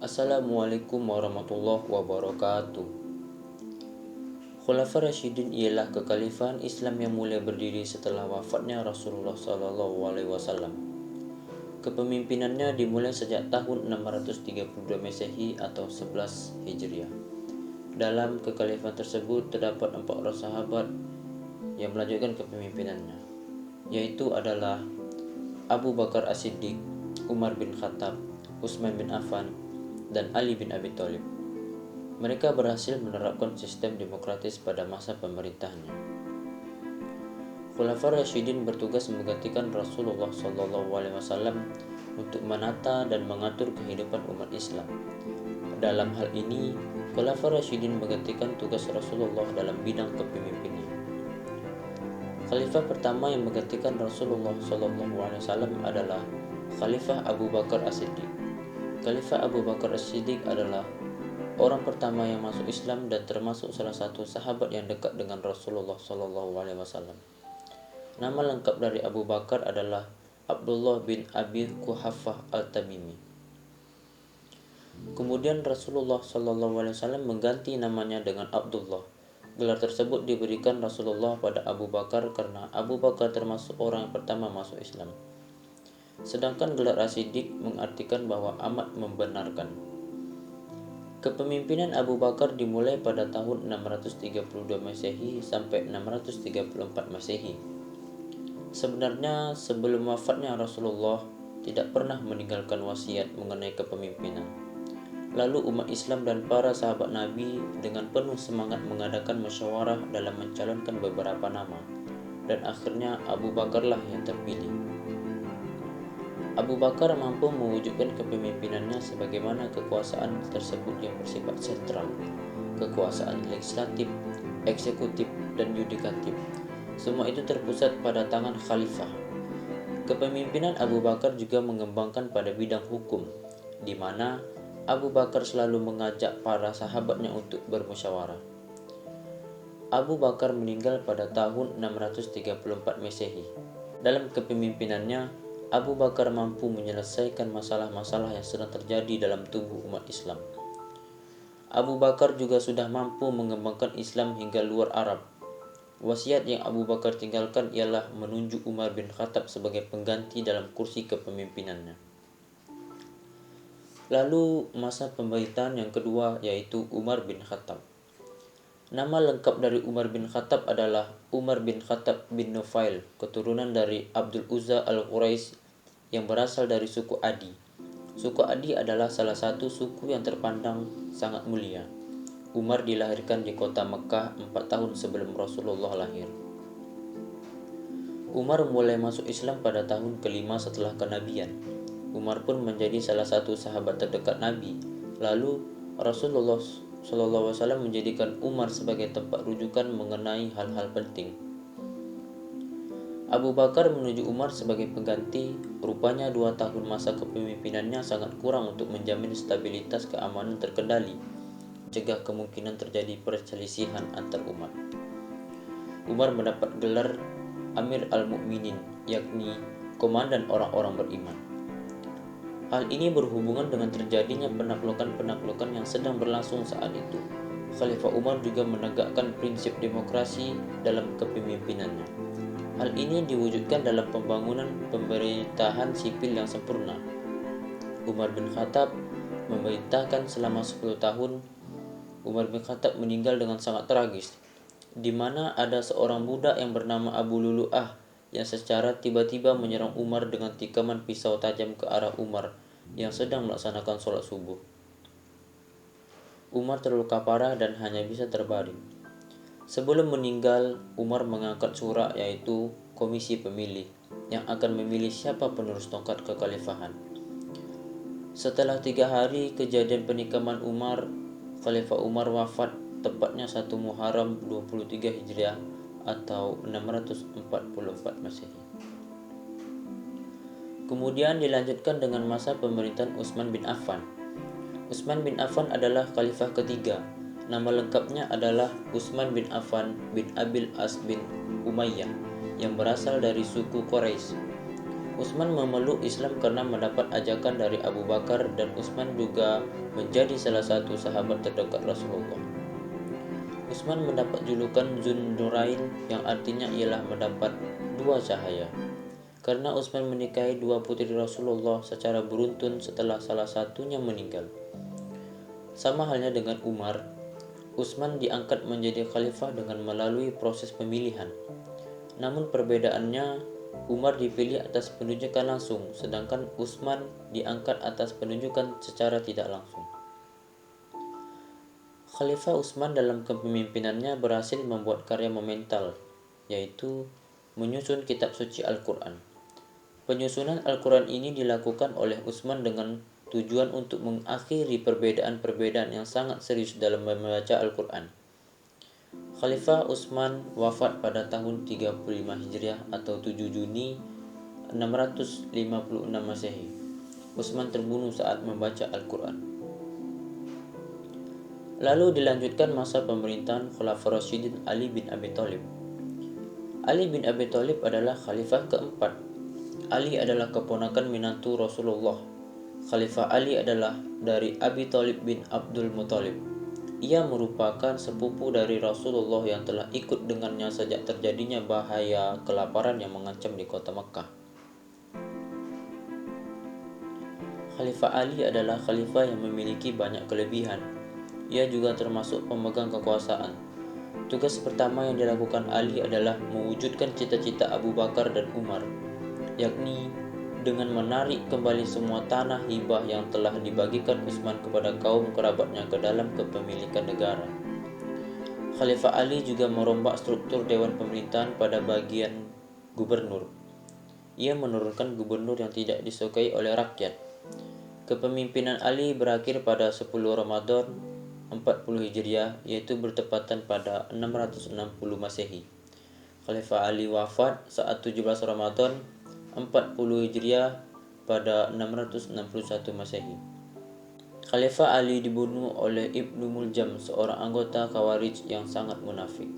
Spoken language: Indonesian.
Assalamualaikum warahmatullahi wabarakatuh. Khulafaur Rasyidin ialah kekhalifahan Islam yang mulai berdiri setelah wafatnya Rasulullah SAW. Kepemimpinannya dimulai sejak tahun 632 Masehi atau 11 Hijriah. Dalam kekhalifahan tersebut terdapat 4 orang sahabat yang melanjutkan kepemimpinannya, yaitu adalah Abu Bakar As-Siddiq, Umar bin Khattab, Utsman bin Affan, dan Ali bin Abi Thalib. Mereka berhasil menerapkan sistem demokratis pada masa pemerintahannya. Khulafaur Rasyidin bertugas menggantikan Rasulullah SAW untuk menata dan mengatur kehidupan umat Islam. Dalam hal ini, Khulafaur Rasyidin menggantikan tugas Rasulullah dalam bidang kepemimpinan. Khalifah pertama yang menggantikan Rasulullah SAW adalah Khalifah Abu Bakar As-Siddiq. Khalifah Abu Bakar As-Siddiq adalah orang pertama yang masuk Islam dan termasuk salah satu sahabat yang dekat dengan Rasulullah SAW. Nama lengkap dari Abu Bakar adalah Abdullah bin Abi Quhafah Al-Tamimi. Kemudian Rasulullah SAW mengganti namanya dengan Abdullah. Gelar tersebut diberikan Rasulullah pada Abu Bakar karena Abu Bakar termasuk orang yang pertama masuk Islam. Sedangkan gelar As-Siddiq mengartikan bahwa amat membenarkan. Kepemimpinan Abu Bakar dimulai pada tahun 632 Masehi sampai 634 Masehi. Sebenarnya sebelum wafatnya Rasulullah tidak pernah meninggalkan wasiat mengenai kepemimpinan. Lalu umat Islam dan para sahabat Nabi dengan penuh semangat mengadakan musyawarah dalam mencalonkan beberapa nama, dan akhirnya Abu Bakarlah yang terpilih. Abu Bakar mampu mewujudkan kepemimpinannya sebagaimana kekuasaan tersebut yang bersifat sentral, kekuasaan legislatif, eksekutif, dan yudikatif. Semua itu terpusat pada tangan khalifah. Kepemimpinan Abu Bakar juga mengembangkan pada bidang hukum, di mana Abu Bakar selalu mengajak para sahabatnya untuk bermusyawarah. Abu Bakar meninggal pada tahun 634 Masehi. Dalam kepemimpinannya, Abu Bakar mampu menyelesaikan masalah-masalah yang sedang terjadi dalam tubuh umat Islam. Abu Bakar juga sudah mampu mengembangkan Islam hingga luar Arab. Wasiat yang Abu Bakar tinggalkan ialah menunjuk Umar bin Khattab sebagai pengganti dalam kursi kepemimpinannya. Lalu masa pemerintahan yang kedua yaitu Umar bin Khattab. Nama lengkap dari Umar bin Khattab adalah Umar bin Khattab bin Nufail, keturunan dari Abdul Uzza al-Quraisy yang berasal dari suku Adi. Suku Adi adalah salah satu suku yang terpandang sangat mulia. Umar dilahirkan di kota Mekah 4 tahun sebelum Rasulullah lahir. Umar mulai masuk Islam pada tahun kelima setelah kenabian. Umar pun menjadi salah satu sahabat terdekat Nabi. Lalu Rasulullah SAW menjadikan Umar sebagai tempat rujukan mengenai hal-hal penting. Abu Bakar menuju Umar sebagai pengganti. Rupanya 2 tahun masa kepemimpinannya sangat kurang untuk menjamin stabilitas keamanan terkendali, mencegah kemungkinan terjadi perselisihan antar umat. Umar mendapat gelar Amir al-Mu'minin, yakni komandan orang-orang beriman. Hal ini berhubungan dengan terjadinya penaklukan-penaklukan yang sedang berlangsung saat itu. Khalifah Umar juga menegakkan prinsip demokrasi dalam kepemimpinannya. Hal ini diwujudkan dalam pembangunan pemerintahan sipil yang sempurna. Umar bin Khattab memerintahkan selama 10 tahun. Umar bin Khattab meninggal dengan sangat tragis, di mana ada seorang budak yang bernama Abu Lulu'ah yang secara tiba-tiba menyerang Umar dengan tikaman pisau tajam ke arah Umar yang sedang melaksanakan sholat subuh. Umar terluka parah dan hanya bisa terbaring. Sebelum meninggal, Umar mengangkat syura, yaitu komisi pemilih, yang akan memilih siapa penerus tongkat kekhalifahan. Setelah 3 hari kejadian penikaman Umar, Khalifah Umar wafat tepatnya 1 Muharram 23 Hijriah atau 644 Masehi. Kemudian dilanjutkan dengan masa pemerintahan Utsman bin Affan. Utsman bin Affan adalah khalifah ketiga. Nama lengkapnya adalah Utsman bin Affan bin Abil As bin Umayyah yang berasal dari suku Quraisy. Utsman memeluk Islam karena mendapat ajakan dari Abu Bakar, dan Utsman juga menjadi salah satu sahabat terdekat Rasulullah. Utsman mendapat julukan Zunnurain yang artinya ialah mendapat dua cahaya, karena Utsman menikahi dua putri Rasulullah secara beruntun setelah salah satunya meninggal. Sama halnya dengan Umar, Utsman diangkat menjadi khalifah dengan melalui proses pemilihan. Namun perbedaannya, Umar dipilih atas penunjukan langsung, sedangkan Utsman diangkat atas penunjukan secara tidak langsung. Khalifah Utsman dalam kepemimpinannya berhasil membuat karya monumental, yaitu menyusun kitab suci Al-Quran. Penyusunan Al-Quran ini dilakukan oleh Utsman dengan tujuan untuk mengakhiri perbedaan-perbedaan yang sangat serius dalam membaca Al-Quran. Khalifah Utsman wafat pada tahun 35 Hijriah atau 7 Juni 656 Masehi. Utsman terbunuh saat membaca Al-Quran. Lalu dilanjutkan masa pemerintahan Khulafaur Rasyidin Ali bin Abi Thalib. Ali bin Abi Thalib adalah khalifah keempat. Ali adalah keponakan menantu Rasulullah. Khalifah Ali adalah dari Abi Thalib bin Abdul Muthalib. Ia merupakan sepupu dari Rasulullah yang telah ikut dengannya sejak terjadinya bahaya kelaparan yang mengancam di kota Mekkah. Khalifah Ali adalah khalifah yang memiliki banyak kelebihan. Ia juga termasuk pemegang kekuasaan. Tugas pertama yang dilakukan Ali adalah mewujudkan cita-cita Abu Bakar dan Umar, yakni dengan menarik kembali semua tanah hibah yang telah dibagikan Utsman kepada kaum kerabatnya ke dalam kepemilikan negara. Khalifah Ali juga merombak struktur dewan pemerintahan pada bagian gubernur. Ia menurunkan gubernur yang tidak disukai oleh rakyat. Kepemimpinan Ali berakhir pada 10 Ramadan 40 Hijriah, yaitu bertepatan pada 660 Masehi. Khalifah Ali wafat saat 17 Ramadan 40 Hijriah pada 661 Masehi. Khalifah Ali dibunuh oleh Ibnu Muljam, seorang anggota Khawarij yang sangat munafik.